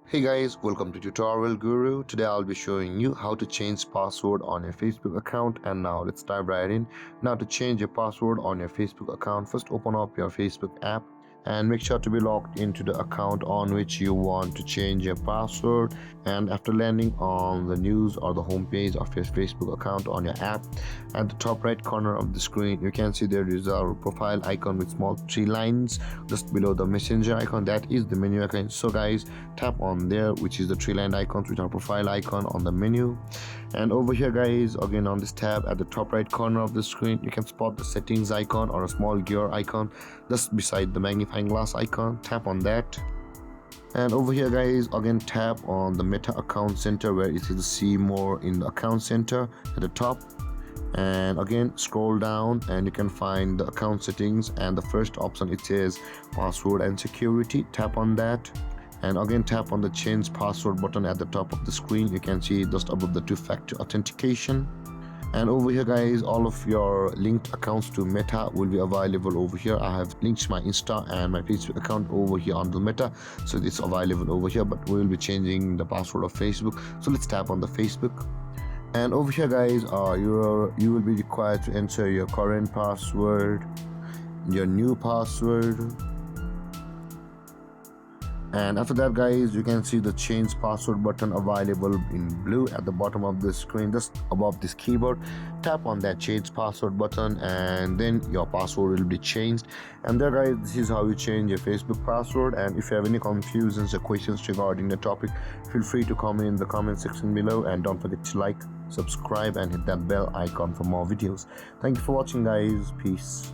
Hey guys, welcome to Tutorial Guru. Today I'll be showing you how to change password on your Facebook account, and now let's dive right in. Now to change your password on your Facebook account, first open up your Facebook app and make sure to be logged into the account on which you want to change your password. And after landing on the news or the home page of your Facebook account on your app, at the top right corner of the screen you can see there is a profile icon with small three lines just below the messenger icon. That is the menu icon. So guys, tap on there, which is the three line icon with our profile icon on the menu. And over here guys, again on this tab at the top right corner of the screen, you can spot the settings icon or a small gear icon just beside the magnifying glass icon. Tap on that. And over here guys, again tap on the Meta account center where it is see more in the account center at the top. And again scroll down and you can find the account settings, and the first option it says password and security. Tap on that. And again tap on the change password button at the top of the screen. You can see just above the two-factor authentication. And over here guys, all of your linked accounts to Meta will be available over here. I have linked my Insta and my Facebook account over here on the Meta, so it's available over here, but we will be changing the password of Facebook. So let's tap on the Facebook. And over here guys, you will be required to enter your current password, your new password, and after that guys, you can see the change password button available in blue at the bottom of the screen just above this keyboard. Tap on that change password button and then your password will be changed. And there guys, this is how you change your Facebook password. And if you have any confusions or questions regarding the topic, feel free to comment in the comment section below, and don't forget to like, subscribe and hit that bell icon for more videos. Thank you for watching guys. Peace.